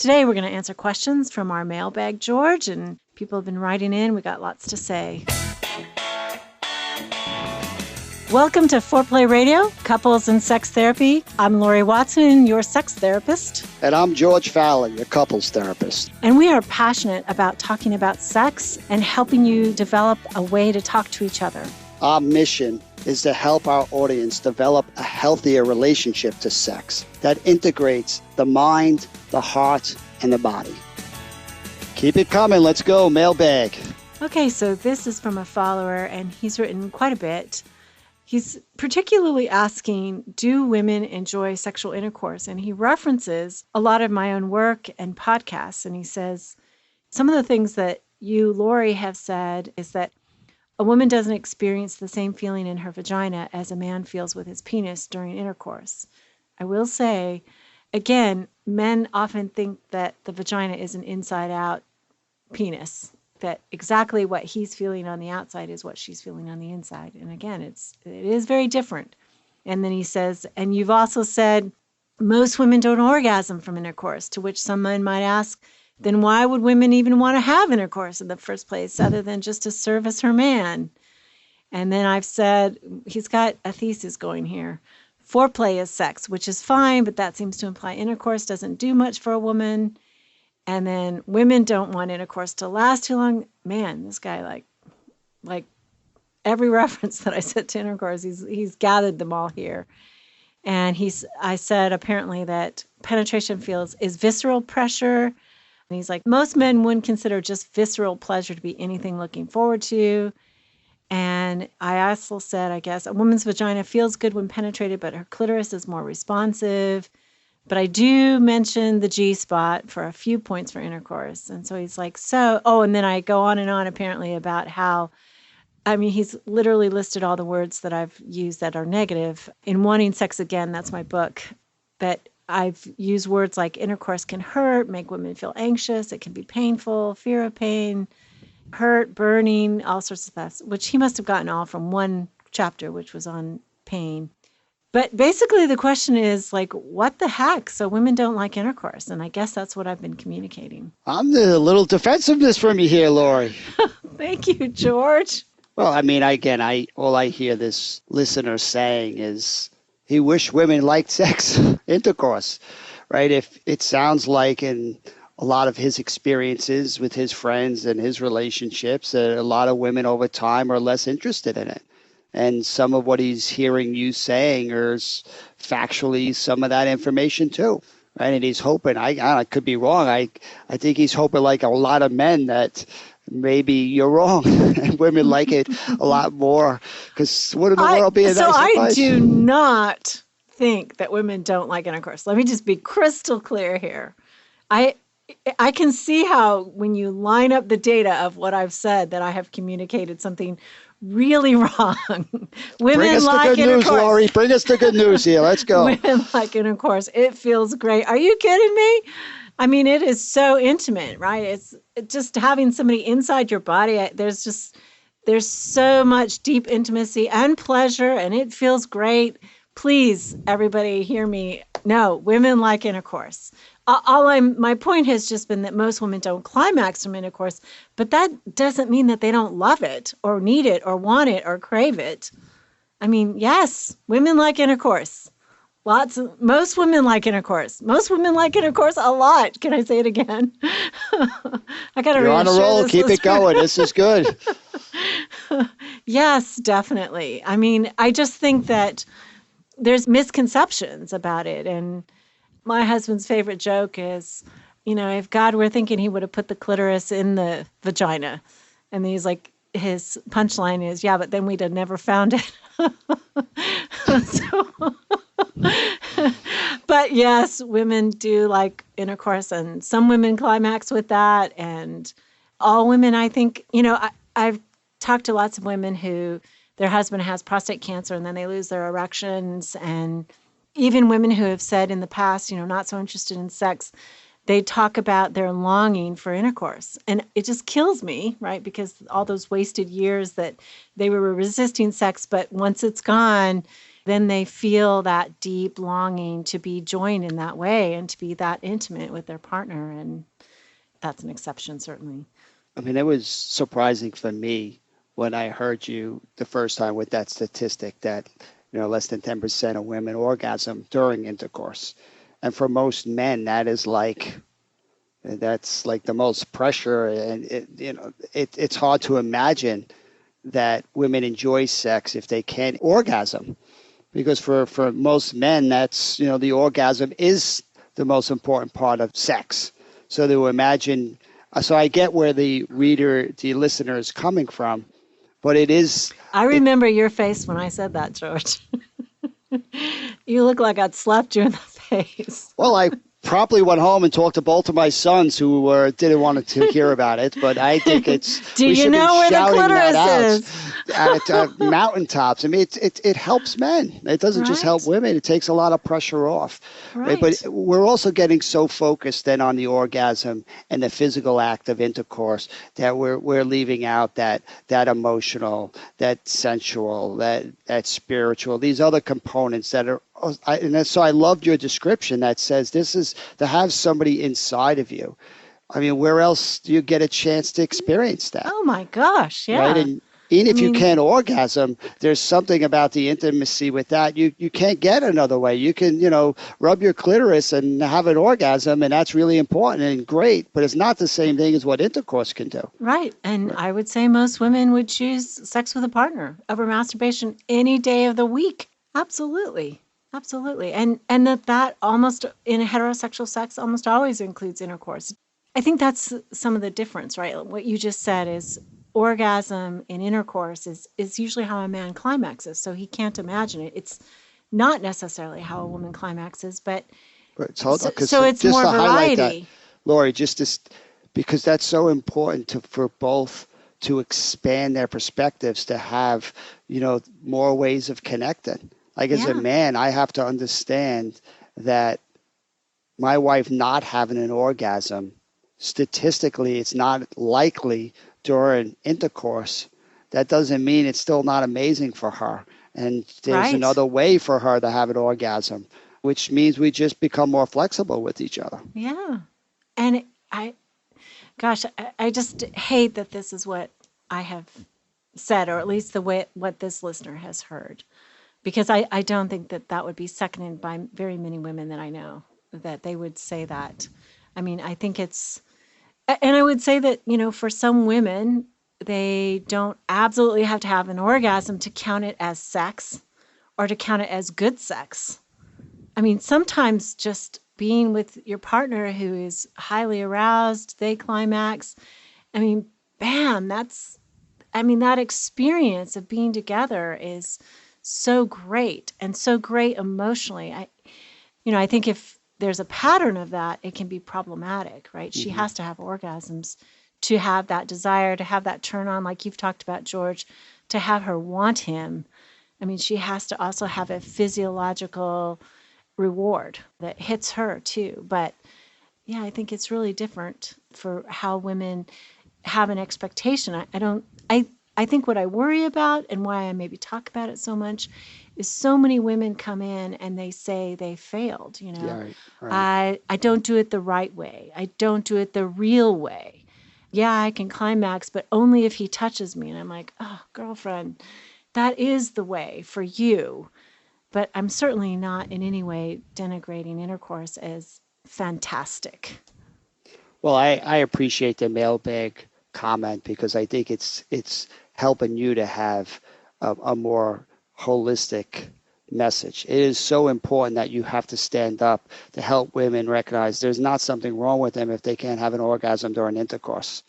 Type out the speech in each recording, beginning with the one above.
Today we're going to answer questions from our mailbag, George, and people have been writing in. We got lots to say. Welcome to Foreplay Radio, Couples and Sex Therapy. I'm Laurie Watson, your sex therapist. And I'm George Fallon, your couples therapist. And we are passionate about talking about sex and helping you develop a way to talk to each other. Our mission is to help our audience develop a healthier relationship to sex that integrates the mind, the heart, and the body. Keep it coming. Let's go. Mailbag. Okay, so this is from a follower, and he's written quite a bit. He's particularly asking, do women enjoy sexual intercourse? And he references a lot of my own work and podcasts. And he says, some of the things that you, Laurie, have said is that a woman doesn't experience the same feeling in her vagina as a man feels with his penis during intercourse. I will say, again, men often think that the vagina is an inside-out penis, that exactly what he's feeling on the outside is what she's feeling on the inside. And again, it is very different. And then he says, and you've also said most women don't orgasm from intercourse, to which some men might ask, then why would women even want to have intercourse in the first place other than just to service her man? And then I've said, he's got a thesis going here. Foreplay is sex, which is fine, but that seems to imply intercourse doesn't do much for a woman. And then women don't want intercourse to last too long. Man, this guy, like every reference that I said to intercourse, he's gathered them all here. And I said apparently that penetration is visceral pressure. And he's like, most men wouldn't consider just visceral pleasure to be anything looking forward to. And I also said, I guess, a woman's vagina feels good when penetrated, but her clitoris is more responsive. But I do mention the G-spot for a few points for intercourse. And so he's like, and then I go on and on apparently about how, he's literally listed all the words that I've used that are negative. In Wanting Sex Again, that's my book, that I've used words like intercourse can hurt, make women feel anxious, it can be painful, fear of pain, hurt, burning, all sorts of stuff, which he must have gotten all from one chapter, which was on pain. But basically the question is what the heck? So women don't like intercourse. And I guess that's what I've been communicating. I'm a little defensiveness from you here, Laurie. Thank you, George. Well, again, all I hear this listener saying is he wished women liked sex, intercourse, right? If it sounds like in a lot of his experiences with his friends and his relationships, a lot of women over time are less interested in it. And some of what he's hearing you saying is factually some of that information too, right? And he's hoping, I could be wrong. I think he's hoping like a lot of men that maybe you're wrong and women like it a lot more because wouldn't the world be a nice place? So I do not think that women don't like intercourse. Let me just be crystal clear here. I can see how when you line up the data of what I've said that I have communicated something really wrong. Women like intercourse. Bring us the good news, Laurie. Bring us the good news here. Let's go. Women like intercourse. It feels great. Are you kidding me? It is so intimate, right? It's just having somebody inside your body. There's so much deep intimacy and pleasure, and it feels great. Please, everybody, hear me. No, women like intercourse. My point has just been that most women don't climax from intercourse, but that doesn't mean that they don't love it or need it or want it or crave it. Yes, women like intercourse. Most women like intercourse. Most women like intercourse a lot. Can I say it again? I got to. You're on a roll. Keep it going. This is good. Yes, definitely. I just think that there's misconceptions about it, and my husband's favorite joke is, if God were thinking, he would have put the clitoris in the vagina. And he's like, his punchline is, yeah, but then we'd have never found it. But yes, women do like intercourse, and some women climax with that. And all women, I think, I've talked to lots of women who their husband has prostate cancer and then they lose their erections, and even women who have said in the past, not so interested in sex, they talk about their longing for intercourse. And it just kills me, right? Because all those wasted years that they were resisting sex, but once it's gone, then they feel that deep longing to be joined in that way and to be that intimate with their partner. And that's an exception, certainly. I mean, it was surprising for me when I heard you the first time with that statistic that, less than 10% of women orgasm during intercourse. And for most men, that's like the most pressure. And it's hard to imagine that women enjoy sex if they can't orgasm. Because for most men, that's, the orgasm is the most important part of sex. So to imagine, so I get where the listener is coming from, but it is. I remember your face when I said that, George. You look like I'd slapped you in the face. Well, I promptly went home and talked to both of my sons who didn't want to hear about it, but I think it's. Do you know where the clitoris is? At mountaintops. I mean, it helps men. It doesn't just help women. It takes a lot of pressure off. Right. But we're also getting so focused then on the orgasm and the physical act of intercourse that we're leaving out that emotional, that sensual, that spiritual, these other components that are. So I loved your description that says this is to have somebody inside of you. I mean, where else do you get a chance to experience that? Oh my gosh, yeah. Right? And even if you can't orgasm, there's something about the intimacy with that. You can't get another way. You can, rub your clitoris and have an orgasm, and that's really important and great, but it's not the same thing as what intercourse can do. Right. And I would say most women would choose sex with a partner over masturbation any day of the week. Absolutely. Absolutely. And that almost in heterosexual sex almost always includes intercourse. I think that's some of the difference, right? What you just said is orgasm in intercourse is usually how a man climaxes. So he can't imagine it. It's not necessarily how a woman climaxes, but right. So it's more variety. That, Laurie, because that's so important for both to expand their perspectives, to have, more ways of connecting. Like as a man, I have to understand that my wife not having an orgasm, statistically, it's not likely during intercourse. That doesn't mean it's still not amazing for her. And there's another way for her to have an orgasm, which means we just become more flexible with each other. Yeah. And I just hate that this is what I have said, or at least what this listener has heard. Because I don't think that would be seconded by very many women that I know, that they would say that. I mean, I think and I would say that, for some women, they don't absolutely have to have an orgasm to count it as sex or to count it as good sex. I mean, sometimes just being with your partner who is highly aroused, they climax. I mean, bam, that experience of being together is so great and so great emotionally. I think if there's a pattern of that, it can be problematic, right? Mm-hmm. She has to have orgasms to have that desire, to have that turn on, like you've talked about, George, to have her want him. I mean, she has to also have a physiological reward that hits her too. But yeah, I think it's really different for how women have an expectation. I think what I worry about and why I maybe talk about it so much is so many women come in and they say they failed, Yeah, right. I don't do it the right way. I don't do it the real way. Yeah, I can climax, but only if he touches me. And I'm like, oh, girlfriend, that is the way for you. But I'm certainly not in any way denigrating intercourse as fantastic. Well, I appreciate the mailbag comment because I think it's helping you to have a more holistic message. It is so important that you have to stand up to help women recognize there's not something wrong with them if they can't have an orgasm during intercourse.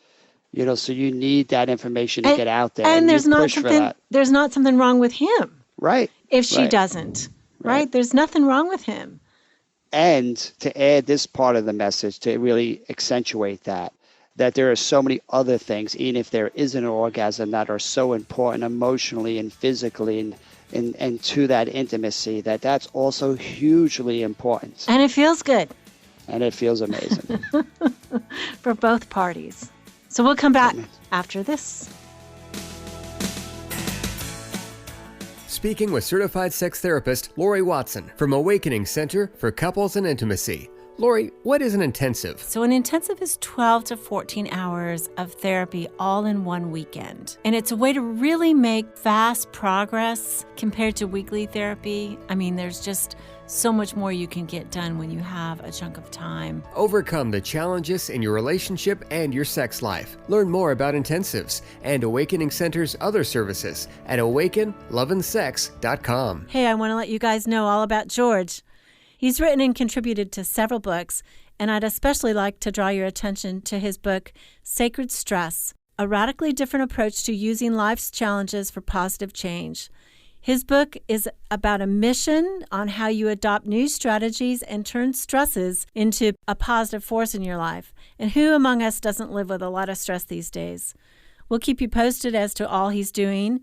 So you need that information to get out there. And there's not something wrong with him. Right. If she doesn't. Right? There's nothing wrong with him. And to add this part of the message to really accentuate that there are so many other things, even if there isn't an orgasm, that are so important emotionally and physically and to that intimacy, that's also hugely important. And it feels good. And it feels amazing. For both parties. So we'll come back after this. speaking with certified sex therapist Laurie Watson from Awakening Center for Couples and Intimacy. Laurie, what is an intensive? So an intensive is 12 to 14 hours of therapy all in one weekend. And it's a way to really make fast progress compared to weekly therapy. I mean, there's just so much more you can get done when you have a chunk of time. Overcome the challenges in your relationship and your sex life. Learn more about intensives and Awakening Center's other services at awakenloveandsex.com. Hey, I want to let you guys know all about George. He's written and contributed to several books, and I'd especially like to draw your attention to his book, Sacred Stress, a radically different approach to using life's challenges for positive change. His book is about a mission on how you adopt new strategies and turn stresses into a positive force in your life. And who among us doesn't live with a lot of stress these days? We'll keep you posted as to all he's doing.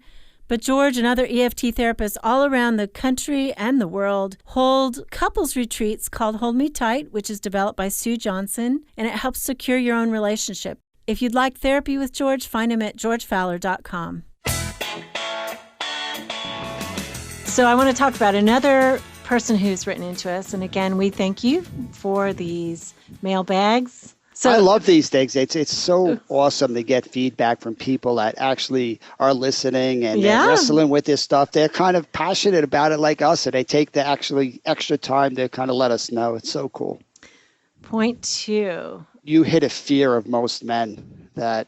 But George and other EFT therapists all around the country and the world hold couples retreats called Hold Me Tight, which is developed by Sue Johnson, and it helps secure your own relationship. If you'd like therapy with George, find him at georgefowler.com. So I want to talk about another person who's written into us. And again, we thank you for these mailbags. So I love these things. It's so awesome to get feedback from people that actually are listening and they're wrestling with this stuff. They're kind of passionate about it like us, and they take the actually extra time to kind of let us know. It's so cool. Point 2. You hit a fear of most men that,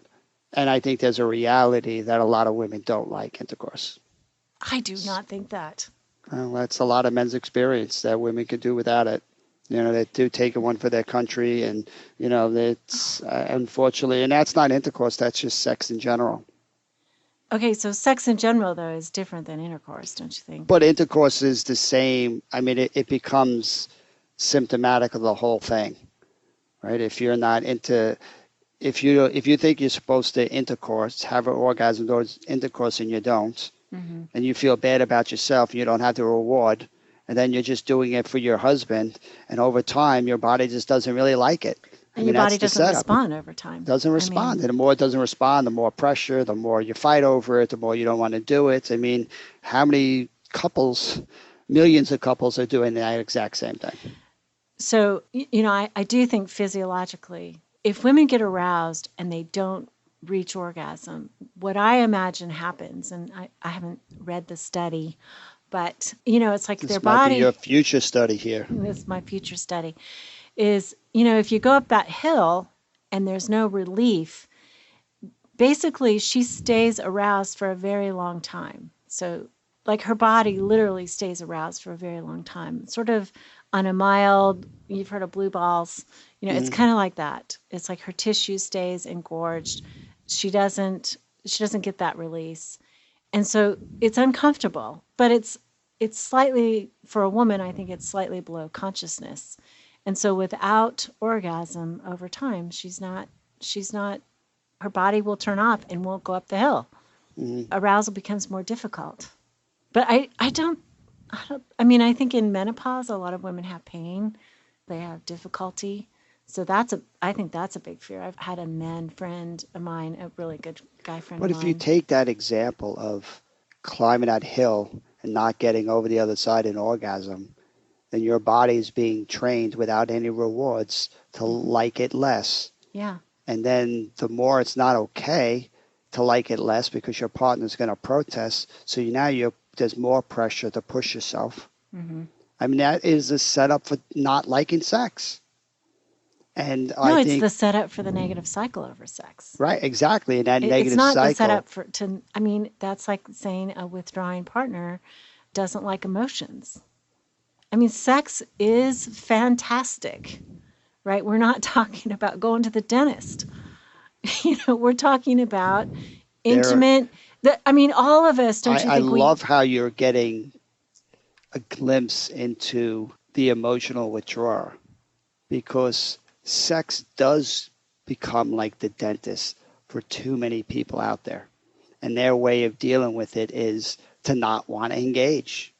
and I think there's a reality that a lot of women don't like intercourse. I do not think that. Well, that's a lot of men's experience that women could do without it. You know, they do take one for their country, and, you know, it's unfortunately, and that's not intercourse, that's just sex in general. Okay, so sex in general, though, is different than intercourse, don't you think? But intercourse is the same. I mean, it becomes symptomatic of the whole thing, right? If you're not into, if you think you're supposed to intercourse, have an orgasm towards intercourse and you don't, and you feel bad about yourself, you don't have the reward, and then you're just doing it for your husband, and over time, your body just doesn't really like it. And your body doesn't respond over time. Doesn't respond. And the more it doesn't respond, the more pressure, the more you fight over it, the more you don't want to do it. I mean, how many couples, millions of couples are doing that exact same thing? So, you know, I do think physiologically, if women get aroused and they don't reach orgasm, what I imagine happens, and I haven't read the study, but, you know, it's like this their might body. Be your future study here. This is my future study. Is, you know, if you go up that hill and there's no relief, basically she stays aroused for a very long time. So, like, her body literally stays aroused for a very long time. Sort of on a mild, you've heard of blue balls, you know, it's kind of like that. It's like her tissue stays engorged. She doesn't get that release. And so it's uncomfortable, but it's slightly, for a woman, I think it's slightly below consciousness. And so without orgasm over time, she's not, her body will turn off and won't go up the hill. Arousal becomes more difficult. But I mean, I think in menopause, a lot of women have pain. They have difficulty. So I think that's a big fear. I've had a man friend of mine, a really good guy friend of mine. But if you take that example of climbing that hill and not getting over the other side in orgasm, then your body is being trained without any rewards to like it less. Yeah. And then the more it's not okay to like it less because your partner's going to protest, so there's more pressure to push yourself. I mean, that is a setup for not liking sex. And I think it's the setup for the negative cycle over sex. Right, exactly. And that negative cycle. It's not the setup I mean, that's like saying a withdrawing partner doesn't like emotions. I mean, sex is fantastic, right? We're not talking about going to the dentist. You know, we're talking about intimate. All of us, don't you think? I love how you're getting a glimpse into the emotional withdrawal, because sex does become like the dentist for too many people out there. And their way of dealing with it is to not want to engage.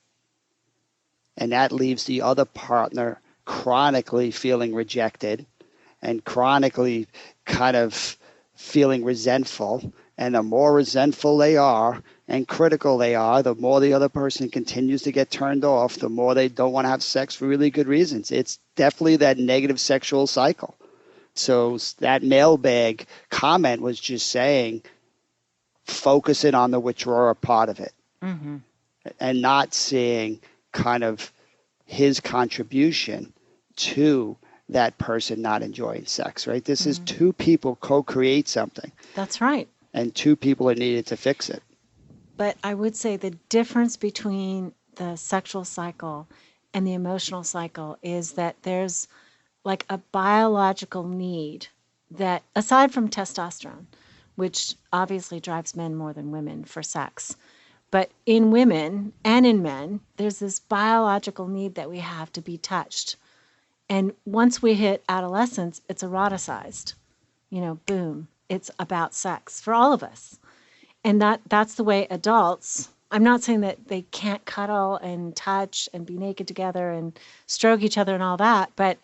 And that leaves the other partner chronically feeling rejected and chronically kind of feeling resentful. And the more resentful they are and critical they are, the more the other person continues to get turned off, the more they don't want to have sex for really good reasons. It's definitely that negative sexual cycle. So that mailbag comment was just saying, focusing on the withdrawer part of it, and not seeing kind of his contribution to that person not enjoying sex, right? This is two people co-create something. That's right. And two people are needed to fix it. But I would say the difference between the sexual cycle and the emotional cycle is that there's like a biological need that, aside from testosterone, which obviously drives men more than women for sex, but in women and in men, there's this biological need that we have to be touched. And once we hit adolescence, it's eroticized. Boom, it's about sex for all of us. And that's the way adults, I'm not saying that they can't cuddle and touch and be naked together and stroke each other and all that, but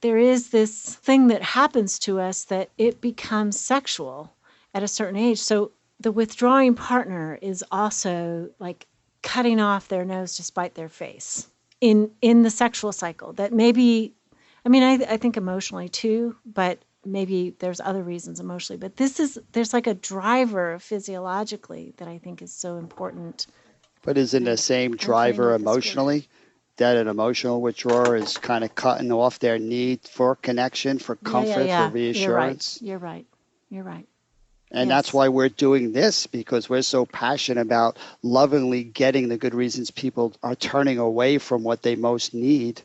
there is this thing that happens to us that it becomes sexual at a certain age. So the withdrawing partner is also like cutting off their nose to spite their face in the sexual cycle. That maybe, I think emotionally too, but maybe there's other reasons emotionally. But there's like a driver physiologically that I think is so important. But isn't the same driver emotionally? That an emotional withdrawer is kind of cutting off their need for connection, for comfort, for reassurance. You're right. And that's why we're doing this, because we're so passionate about lovingly getting the good reasons people are turning away from what they most need,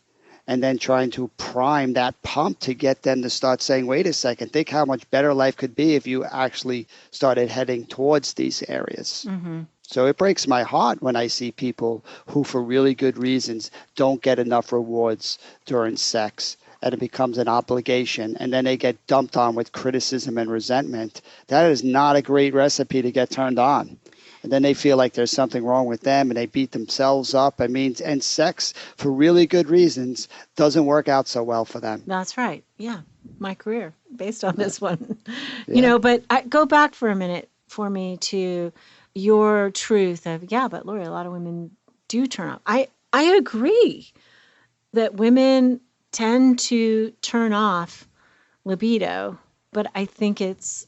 and then trying to prime that pump to get them to start saying, wait a second, think how much better life could be if you actually started heading towards these areas. So it breaks my heart when I see people who, for really good reasons, don't get enough rewards during sex, and it becomes an obligation, and then they get dumped on with criticism and resentment. That is not a great recipe to get turned on. And then they feel like there's something wrong with them, and they beat themselves up. And sex, for really good reasons, doesn't work out so well for them. That's right. Yeah. My career, based on this one. But go back for a minute for me to your truth of, but Laurie, a lot of women do turn off. I agree that women tend to turn off libido, but I think it's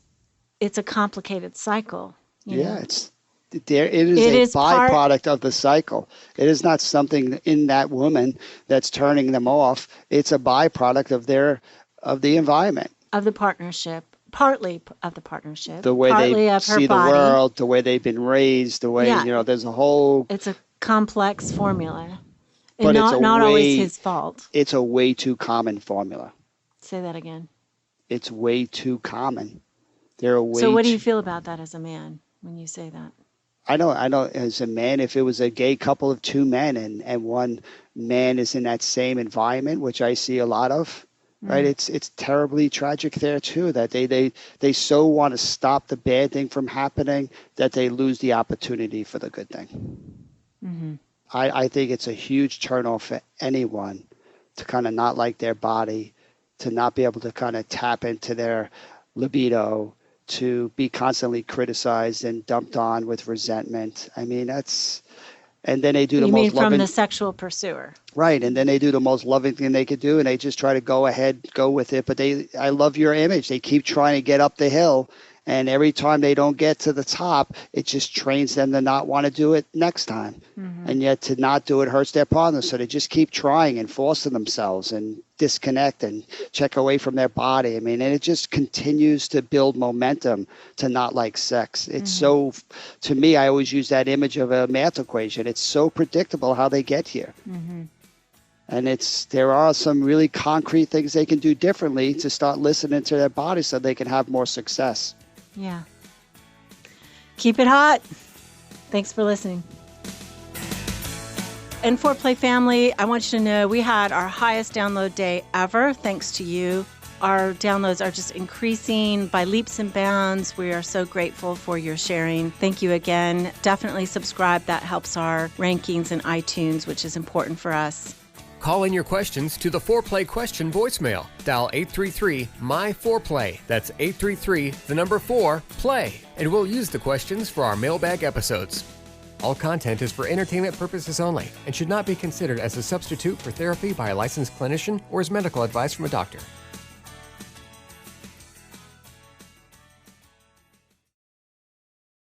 a complicated cycle. It is a byproduct of the cycle. It is not something in that woman that's turning them off. It's a byproduct of the environment, of the partnership. Partly of the partnership, the way they see the world, the way they've been raised, the way, there's a whole... It's a complex formula. But and not always his fault. It's a way too common formula. Say that again. It's way too common. So what do you feel about that as a man when you say that? I know as a man, if it was a gay couple of two men and one man is in that same environment, which I see a lot of, right? It's terribly tragic there too, that they so want to stop the bad thing from happening that they lose the opportunity for the good thing. I think it's a huge turnoff for anyone to kind of not like their body, to not be able to kind of tap into their libido, to be constantly criticized and dumped on with resentment. And then they do the most loving... You mean from the sexual pursuer. Right, and then they do the most loving thing they could do, and they just try to go with it. But I love your image. They keep trying to get up the hill, and every time they don't get to the top, it just trains them to not want to do it next time. And yet to not do it hurts their partner, so they just keep trying and forcing themselves and disconnect and check away from their body. And it just continues to build momentum to not like sex. It's so, to me, I always use that image of a math equation. It's so predictable how they get here. And there are some really concrete things they can do differently to start listening to their body so they can have more success. Yeah. Keep it hot. Thanks for listening. And Foreplay family, I want you to know we had our highest download day ever, thanks to you. Our downloads are just increasing by leaps and bounds. We are so grateful for your sharing. Thank you again. Definitely subscribe. That helps our rankings in iTunes, which is important for us. Call in your questions to the Foreplay question voicemail. Dial 833-MY-4PLAY. That's 833-4-PLAY. And we'll use the questions for our Mailbag episodes. All content is for entertainment purposes only and should not be considered as a substitute for therapy by a licensed clinician or as medical advice from a doctor.